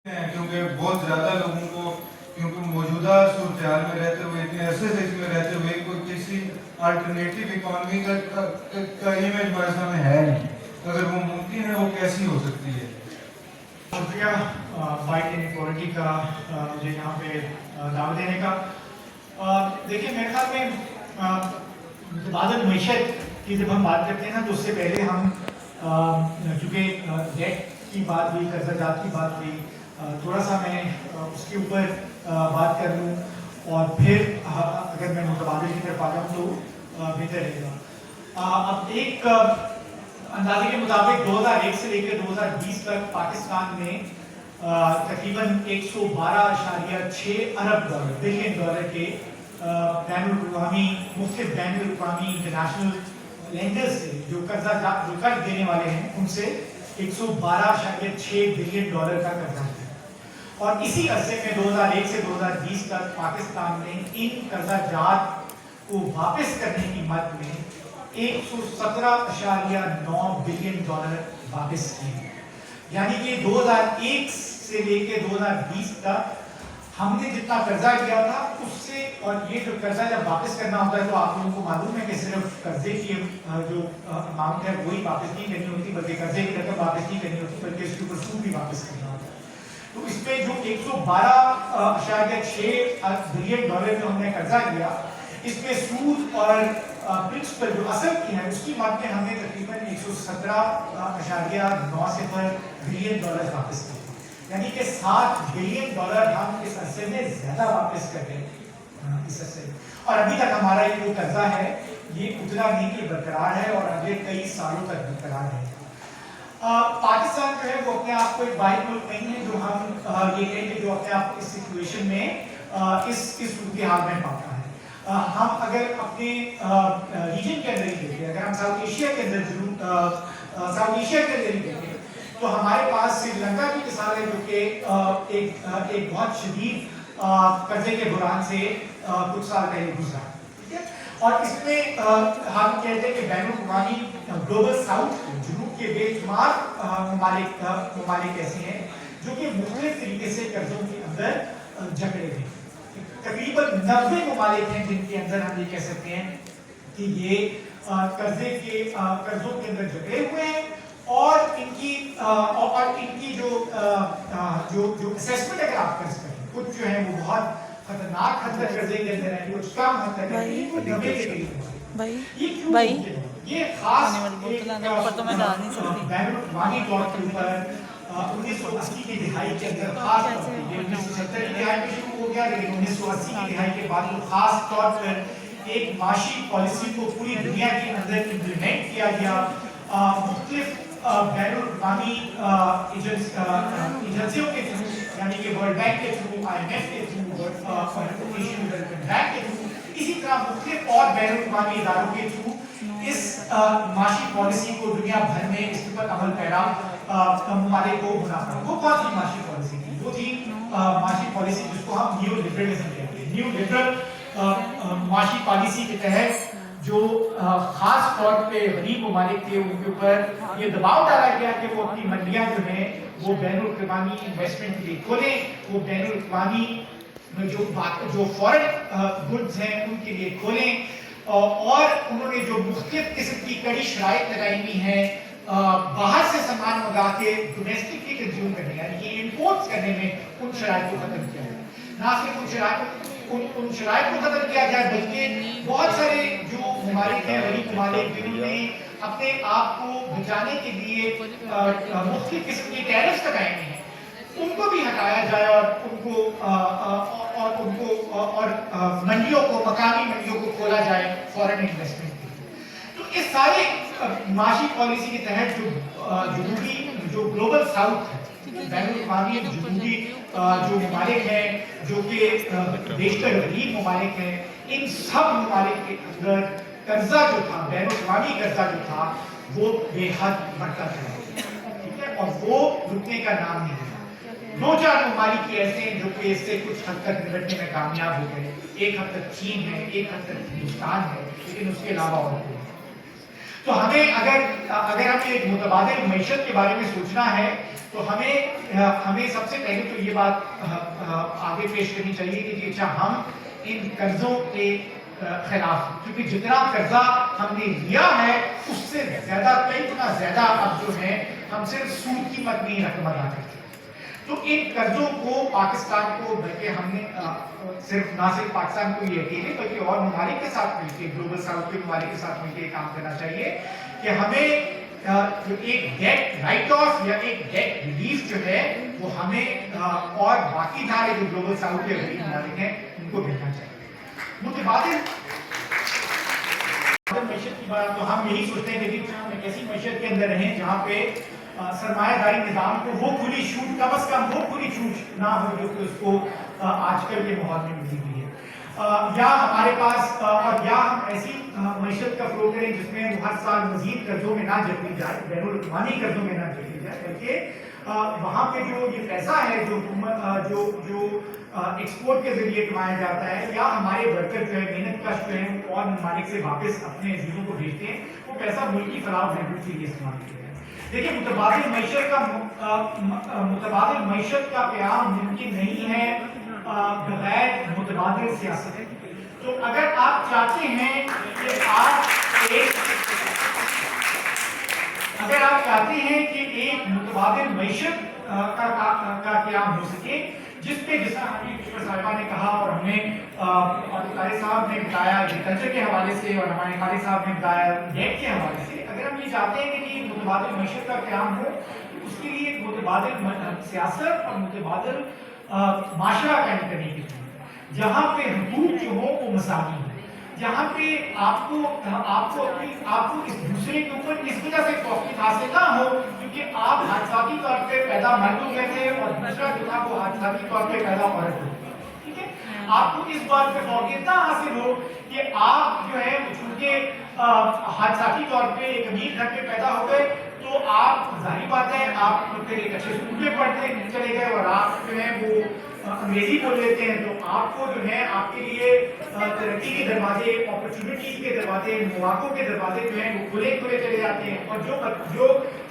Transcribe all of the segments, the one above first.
کیونکہ بہت زیادہ لوگوں کو کیونکہ موجودہ صورتحال میں رہتے ہوئے اتنے عرصے سے اس میں رہتے ہوئے کوئی کسی الٹرنیٹیو اکانومی کا امیج ہمارے سامنے ہے نہیں. اگر وہ ممکن ہے وہ کیسی ہو سکتی ہے؟ شکریہ بائک انیکوالٹی کا مجھے یہاں پہ دعوت دینے کا. دیکھیں میرے خیال میں متبادل معیشت کی جب ہم بات کرتے ہیں نا تو اس سے پہلے ہم چونکہ ڈیٹ کی بات ہوئی, قرضہ جات کی بات ہوئی, تھوڑا سا میں اس کے اوپر بات کر لوں اور پھر اگر میں متبادل کی طرف آ جاؤں تو بہتر رہے گا. اب ایک اندازے کے مطابق 2001 سے لے کر 2020 تک پاکستان میں تقریباً 112.6 ارب ڈالر بلین ڈالر کے بین الاقوامی مختلف بین الاقوامی انٹرنیشنل لینڈرز سے جو قرض دینے والے ہیں ان سے 112.6 بلین ڈالر کا قرضہ ہے. اور اسی عرصے میں 2001 سے 2020 تک پاکستان نے ان قرضہ جات کو واپس کرنے کی مد میں 117.9 بلین ڈالر واپس کیے. یعنی کہ 2001 سے لے کے 2020 تک ہم نے جتنا قرضہ کیا تھا اس سے, اور یہ جو قرضہ جب واپس کرنا ہوتا ہے تو آپ لوگوں کو معلوم ہے کہ صرف قرضے کی جو اماؤنٹ ہے وہی واپس نہیں کرنی ہوتی, بلکہ قرضے کی رقم واپس نہیں کرنی ہوتی بلکہ اس کے اوپر سود بھی واپس کرنا ہوتا ہے. تو اس میں جو 112.6 بلین ڈالر جو ہم نے قرضہ کیا, اس میں سود اور پرنسپل جو اصل کی ہے اس کی مد میں ہم نے تقریباً 117.90 بلین ڈالر واپس کیے. یعنی کہ 7 بلین ڈالر ہم اس عرصے میں زیادہ واپس کر گئے اس عرصے میں. اور ابھی تک ہمارا یہ جو قرضہ ہے یہ اتنا نہیں کہ برقرار ہے اور اگلے کئی سالوں تک برقرار ہے. پاکستان جو ہے وہ اپنے آپ کو ایک واحد ملک نہیں ہے جو ہم یہ کہیں کہ جو اپنے آپ کو اس سچویشن میں اس صورتحال میں پاتا ہے. ہم اگر اپنے ریجن کے اندر ہی دیکھیں, اگر ہم ساؤتھ ایشیا کے اندر ہی دیکھیں تو ہمارے پاس سری لنکا کی مثال ہے جو کہ ایک بہت شدید قرضے کے بحران سے کچھ سال پہلے گزرا. اور اس میں ہم کہتے ہیں کہ بین الاقوامی گلوبل ساؤتھ جنوب کے بے شمار ممالک ایسے ہیں جو کہ مختلف طریقے سے قرضوں کے اندر جکڑے ہوئے ہیں. تقریباً 90 ممالک ہیں جن کے اندر ہم یہ کہہ سکتے ہیں کہ یہ قرضوں کے اندر جکڑے ہوئے ہیں. اور ان کی جو اسیسمنٹ اگر آپ کر سکتے ہیں, کچھ جو ہے وہ بہت خطرناک حد تک قرضے کے اندر ہیں, کچھ کم حد تک یہ خاص بین الاقوامی طور کے اوپر 1980 کی دہائی کے اندر خاص طور پر یہ 1970 کی دہائی میں شروع ہو گیا, لیکن 1980 کی دہائی کے بعد وہ خاص طور پر ایک معاشی پالیسی کو پوری دنیا کے اندر امپلیمنٹ کیا گیا. مختلف بین الاقوامی ایجنسیوں کے تھرو, یعنی کہ ورلڈ بینک کے تھرو, IMF کے تھرو, ایشین ڈیولپمنٹ بینک کے تھرو, اسی طرح مختلف اور بین الاقوامی اداروں کے تھرو اس معاشی پالیسی کو دنیا بھر میں اس پر عمل پیرا ممالک کو ہونا پڑا. وہ کون سی معاشی پالیسی تھی؟ وہ تھی معاشی پالیسی جس کو ہم نیو لبرلزم کہتے ہیں. نیو لبرل معاشی پالیسی کے تحت جو خاص طور پہ غریب ممالک تھے ان کے اوپر یہ دباؤ ڈالا گیا کہ وہ اپنی منڈیاں جو ہیں وہ بین الاقوامی انویسٹمنٹ کے لیے کھولیں, وہ بین الاقوامی جو فورن گڈز ہیں ان کے لیے کھولیں. اور انہوں نے جو مختلف قسم کی کڑی شرائط لگائی ہوئی ہیں باہر سے سامان منگا کے ڈومیسٹکلی کنزیوم کرنے, یعنی کہ امپورٹ کرنے میں ان شرائط کو ختم کیا ہے. نہ صرف ان شرائط کو ختم کیا گیا بلکہ بہت سارے جو ممالک ہیں, غریب ممالک, جنہوں نے اپنے آپ کو بچانے کے لیے مختلف قسم کے ٹیرفز لگائے ہیں ان کو بھی ہٹایا جائے اور منڈیوں کو, مقامی منڈیوں کو کھولا جائے فورن انویسٹمنٹ کے لیے. تو اس سارے معاشی پالیسی کے تحت جو گلوبل ساؤتھ ہے, بین الاقوامی جنوبی جو ممالک ہیں جو کہ بیشتر غریب ممالک ہیں, ان سب ممالک کے اندر قرضہ جو تھا, بین الاقوامی قرضہ جو تھا وہ بے حد بڑھتا چلا گیا. ٹھیک ہے, اور وہ رکنے کا نام نہیں ہے. 2-4 ممالک ایسے ہیں جو کہ اس سے کچھ حد تک نمٹنے میں کامیاب ہو گئے. ایک حد تک چین ہے, ایک حد تک ہندوستان ہے, لیکن اس کے علاوہ اور کوئی. تو ہمیں اگر ہمیں ایک متبادل معیشت کے بارے میں سوچنا ہے تو ہمیں سب سے پہلے تو یہ بات آگے پیش کرنی چاہیے کہ اچھا ہم ان قرضوں کے خلاف، کیونکہ جتنا قرضہ ہم نے لیا ہے اس سے زیادہ کئی گنا زیادہ اب جو ہے ہم صرف سود کی مبنی رقم ادا کرتے ہیں. تو ان قرضوں کو پاکستان کو، بلکہ ہم نے صرف نہ صرف پاکستان کو یہ اکیلے بلکہ اور ممالک کے ساتھ مل کے، گلوبل ساؤتھ کے ممالک کے ساتھ مل کے کام کرنا چاہیے کہ ہمیں جو ایک ڈیٹ رائٹ آف یا ایک ڈیٹ ریلیف جو ہے وہ ہمیں اور باقی ادارے جو گلوبل ساؤتھ کے غریب ممالک ہیں ان کو دینا چاہیے. متبادل معیشت کی بات تو ہم یہی سوچتے ہیں کہ ہم ایک ایسی معیشت کے اندر رہیں جہاں پہ سرمایہ داری نظام کو وہ کھلی چھوٹ، کم از کم وہ کھلی چھوٹ نہ ہو جو کہ اس کو آج کل کے ماحول میں ملی ہوئی ہے، یا ہمارے پاس اور یا ہم ایسی معیشت کا فروغ کریں جس میں وہ ہر سال مزید قرضوں میں نہ جکڑی جائے، بین الاقوامی قرضوں میں نہ جکڑی جائے، بلکہ وہاں پہ جو یہ پیسہ ہے جو ایکسپورٹ کے ذریعے کمایا جاتا ہے، یا ہمارے ورکر جو ہے محنت کش جو ہے اور ممالک سے واپس اپنے عزیزوں کو بھیجتے ہیں، وہ پیسہ ملکی فلاح و بہبود کے لیے استعمال کیا جائے. دیکھیں متبادل معیشت کا قیام ممکن نہیں ہے بغیر متبادل سیاست. تو اگر آپ چاہتے ہیں کہ ایک متبادل معیشت کا قیام ہو سکے، جس پہ جیسا ہمیں صاحبہ نے کہا اور ہم نے قاری صاحب نے بتایا ایگریکلچر کے حوالے سے اور ہمارے قاری صاحب نے بتایا ڈیٹ کے حوالے سے، اگر ہم یہ چاہتے ہیں کہ یہ متبادل معیشت کا قیام ہو تو اس کے لیے ایک متبادل سیاست اور متبادل معاشرہ قائم کرنے کی ضرورت ہے، جہاں پہ حقوق جو ہوں وہ مساوی ہیں، جہاں پہ آپ کو اس دوسرے کے اوپر اس وجہ سے توقع حاصل نہ ہو کیونکہ آپ حادثاتی طور پہ پیدا مرد ہو گئے تھے اور دوسرا جو تھا وہ حادثاتی طور پہ پیدا عورت ہو گئی. ٹھیک ہے، آپ کو اس بات پہ فوقیت نہ حاصل ہو کہ آپ جو ہے چونکہ حادثاتی طور پہ ایک امیر گھر پہ پیدا ہو گئے تو آپ ظاہری بات ہے آپ پھر ایک اچھے اسکول میں پڑھتے چلے گئے اور آپ جو ہے وہ انگریزی بول لیتے ہیں، تو آپ کو جو ہے آپ کے لیے ترقی کے دروازے، اپرچونٹیز کے دروازے، مواقع کے دروازے جو ہیں وہ کھلے چلے جاتے ہیں. اور جو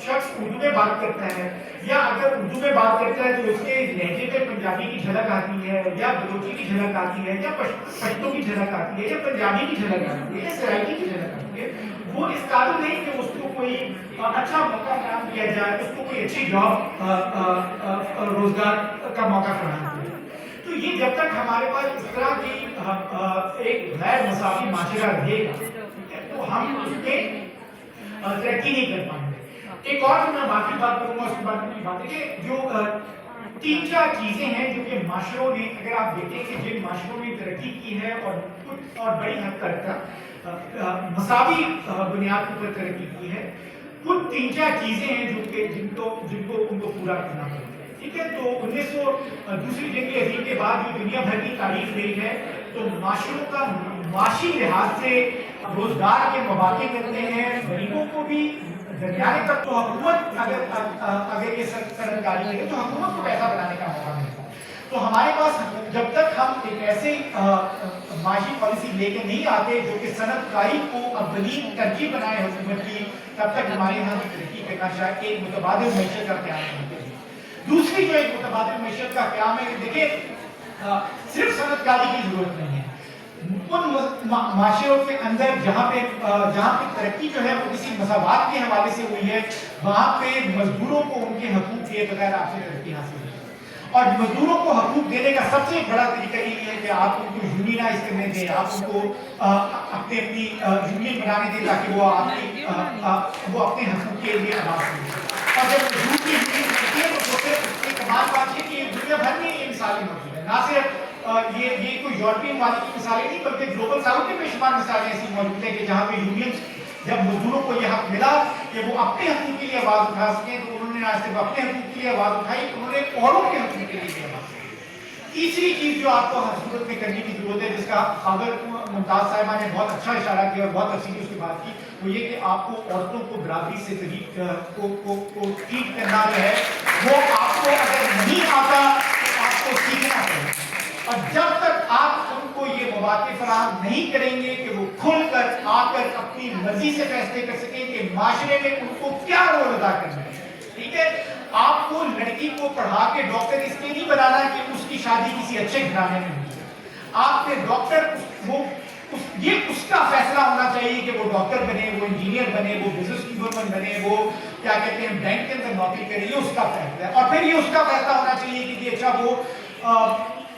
شخص اردو میں بات کرتا ہے یا اگر اردو میں بات کرتا ہے تو اس کے لہجے پہ پنجابی کی جھلک آتی ہے یا بلوچی کی جھلک آتی ہے یا پشتو کی جھلک آتی ہے یا پنجابی کی جھلک آتی ہے یا سرائکی کی جھلک آتی ہے، وہ اس قابل نہیں کہ اس کو کوئی اچھا موقع فراہم کیا جائے، اس کو کوئی اچھی جاب روزگار کا موقع فراہم کیا جائے. تو یہ جب تک ہمارے پاس اس طرح کی ایک غیر مساوی معاشرہ رہے گا تو ہم اس میں ترقی نہیں کر پائیں گے. ایک اور جو میں باقی بات کروں گا اس کے بعد کی بات ہے کہ جو 3-4 چیزیں ہیں جو کہ معاشروں نے، اگر آپ دیکھیں کہ جن معاشروں نے ترقی کی ہے اور بڑی حد تک مساوی بنیاد پر ترقی کی ہے، کچھ 3-4 چیزیں ہیں جو کہ جن کو ان کو پورا کرنا پڑتا ہے. ٹھیک ہے، تو دوسری جنگ عظیم کے بعد جو دنیا بھر کی تاریخ رہی ہے تو معاشروں کا معاشی لحاظ سے روزگار کے مواقع ملتے ہیں غریبوں کو بھی، درمیانے تک. تو حکومت اگر یہ سرکاری کرے تو حکومت کو پیسہ بنانے کا موقع ملتا ہے. تو ہمارے پاس جب تک ہم ایک ایسے معاشی پالیسی لے کے نہیں آتے جو کہ صنعت کاری کو اولین ترجیح بنائے حکومت کی، تب تک ہمارے یہاں کی ترقی کرنا شاید ایک متبادل معیشت کا قیام نہیں کرے. دوسری جو ایک متبادل معیشت کا قیام ہے کہ دیکھیں صرف صنعت کاری کی ضرورت نہیں ہے، ان معاشروں کے اندر جہاں پہ ترقی جو ہے وہ کسی مساوات کے حوالے سے ہوئی ہے، وہاں پہ مزدوروں کو ان کے حقوق دیے بغیر آپ سے ترقی حاصل ہوئی ہے. اور مزدوروں کو حقوق دینے کا سب سے بڑا طریقہ یہ ہے کہ آپ ان کو یونینائز کرنے دیں، آپ ان کو اپنی یونین بنانے دیں تاکہ وہ اپنے حقوق کے لیے آواز دیں. اور جب مزدور کی یونین بنتی ہے تو ایک کمال بات ہے کہ دنیا بھر میں یہ مثالیں موجود ہیں، نہ صرف یہ کوئی یورپین والی کی مثالیں نہیں بلکہ گلوبل ساؤتھ میں بے شمار مثالیں ایسی موجود ہیں کہ جہاں پہ یونینز جب مزدوروں کو یہ حق ملا کہ وہ اپنے حقوق کے لیے آواز اٹھا سکیں تو انہوں نے نہ صرف اپنے حقوق کے لیے آواز اٹھائی، انہوں نے اوروں کے حقوق کے لیے بھی آواز اٹھائی. تیسری چیز جو آپ کو ہر صورت میں کرنے کی ضرورت ہے، جس کا خاگر ممتاز صاحبہ نے بہت اچھا اشارہ کیا اور بہت تفصیلی اس کی بات کی، وہ یہ کہ آپ کو عورتوں کو برابری سے ٹریٹ کرنا جو ہے وہ آپ کو اگر نہیں آتا تو آپ کو سیکھنا پڑے. اور جب تک آپ ان کو یہ مواقع فراہم نہیں کریں گے کہ وہ کھل کر آ کر اپنی مرضی سے فیصلے کر سکیں کہ معاشرے میں ان کو کیا رول ادا کرنا ہے، ٹھیک ہے، آپ کو لڑکی کو پڑھا کے ڈاکٹر اس لیے نہیں بنانا کہ اس کی شادی کسی اچھے گھرانے میں ہوئی ہے. آپ نے ڈاکٹر یہ اس کا فیصلہ ہونا چاہیے کہ وہ ڈاکٹر بنے, وہ انجینئر بنے, وہ بزنس وومن بنے, وہ کیا کہتے ہیں بینک کے اندر نوکری کرے, یہ اس کا فیصلہ ہے. اور پھر یہ اس کا فیصلہ ہونا چاہیے کہ اچھا وہ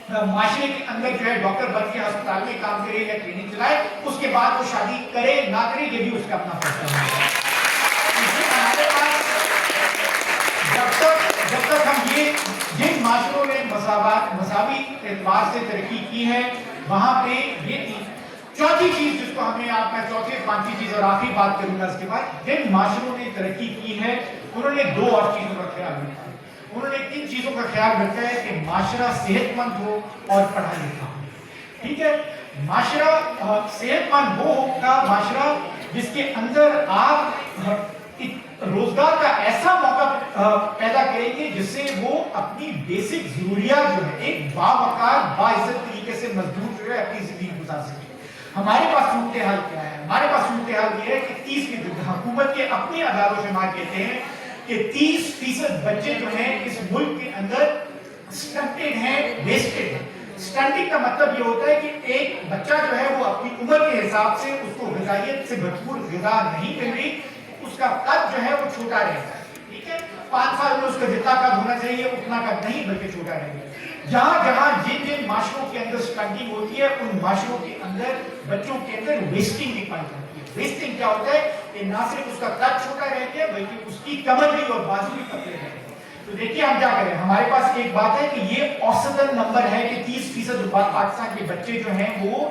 معاشرے کے اندر جو ہے ڈاکٹر بن کے ہسپتال میں کام کرے یا کلینک چلائے, اس کے بعد وہ شادی کرے نہ کرے, یہ بھی اس کا اپنا فیصلہ ہونا چاہیے. جب تک ہم یہ جن معاشروں نے مساوی اعتبار سے ترقی کی ہے وہاں پہ یہ چوتھی چیز جس کو ہمیں آپ میں چوتھی پانچویں چیز اور آخری بات کروں گا اس کے بعد, جن معاشروں نے ترقی کی ہے انہوں نے دو اور چیزوں کا خیال رکھا ہے. انہوں نے کن چیزوں کا خیال رکھا ہے کہ معاشرہ صحت مند ہو اور پڑھا لکھا ہو. ٹھیک ہے, معاشرہ صحت مند وہ ہوگا معاشرہ جس کے اندر آپ روزگار کا ایسا موقع پیدا کریں گے جس سے وہ اپنی بیسک ضروریات جو ہے ایک باوقار باعزت طریقے سے مزدور جو ہے اپنی زندگی گزار سکے. ہمارے پاس صورتحال کیا ہے؟ ہمارے پاس صورتحال یہ ہے کہ 30% حکومت کے اپنے اداروں شمار کہتے ہیں کہ 30% بچے جو ہیں اس ملک کے اندر سٹنٹڈ ہیں, ویسٹڈ ہیں. سٹنٹنگ کا مطلب یہ ہوتا ہے کہ ایک بچہ جو ہے وہ اپنی عمر کے حساب سے اس کو غذائیت سے بھرپور غذا نہیں مل رہی, اس کا قد جو ہے وہ چھوٹا رہتا ہے. ٹھیک ہے, 5 سال میں اس کا جتنا قد ہونا چاہیے اتنا قد نہیں بلکہ چھوٹا رہے گا. جہاں جہاں جن معاشروں کے اندر سٹنٹنگ ہوتی ہے ان معاشروں کے اندر بچوں کے اندر ویسٹنگ بھی پائی جاتی ہے. ویسٹنگ کیا ہوتا ہے کہ نہ صرف اس کا قد چھوٹا رہتا ہے بلکہ اس کی کمر بھی اور بازو بھی پتلے رہتے ہیں. تو دیکھیے ہم کیا کریں, ہمارے پاس ایک بات ہے کہ یہ اوسطاً نمبر ہے کہ 30% پاکستان کے بچے جو ہیں وہ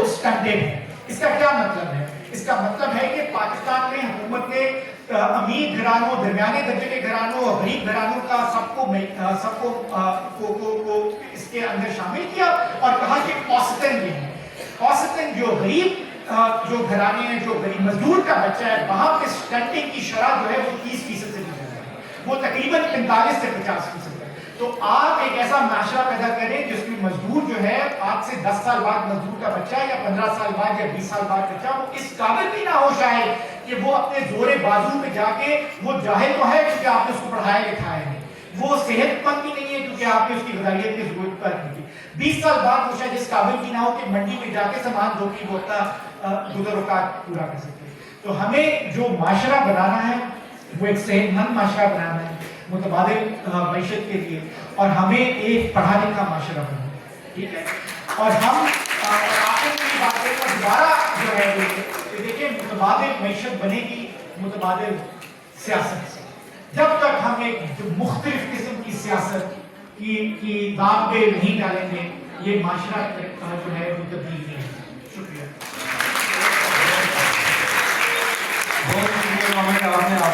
سٹنٹڈ ہیں. اس کا کیا مطلب ہے؟ اس کا مطلب ہے کہ پاکستان میں حکومت نے امیر گھرانوں, درمیانے درجے کے گھرانوں اور غریب گھرانوں کا سب کو اس کے اندر شامل کیا اور کہا کہ اوسطاً یہ ہے. اوسطاً جو غریب جو گھرانے ہیں, جو غریب مزدور کا بچہ ہے, وہاں پہ سٹنٹنگ کی شرح جو ہے وہ 30% سے بھی زیادہ ہے, وہ تقریباً 45 سے 50% ہے. تو آپ ایک ایسا معاشرہ پیدا کریں جس میں مزدور جو ہے آج سے 10 سال بعد مزدور کا بچہ یا 15 سال بعد یا 20 سال بعد بچہ وہ اس قابل بھی نہ ہو شاید کہ وہ اپنے زور بازو پہ جا کے, وہ جاہل تو ہے کیونکہ آپ نے اس کو پڑھایا لکھایا ہے, وہ صحت مند بھی نہیں ہے کیونکہ آپ نے اس کی غذائیت کی ضرورت پر کی. 20 سال بعد وہ شاید اس قابل بھی نہ ہو کہ منڈی میں جا کے سامان دھو کے وہ اپنا گزر اوقات پورا کر سکے. تو ہمیں جو معاشرہ بنانا ہے وہ ایک صحت مند معاشرہ بنانا ہے متبادل معیشت کے لیے, اور ہمیں ایک پڑھا لکھا معاشرہ بنانا ہے. ٹھیک ہے, اور ہم آخر کی بات کریں تو دوبارہ جو ہے دیکھیں متبادل معیشت بنے گی متبادل سیاست سے. جب تک ہم ایک مختلف قسم کی سیاست کی داغ پہ نہیں ڈالیں گے یہ معاشرہ جو ہے وہ تبدیل نہیں ہے. شکریہ. بہت شکریہ.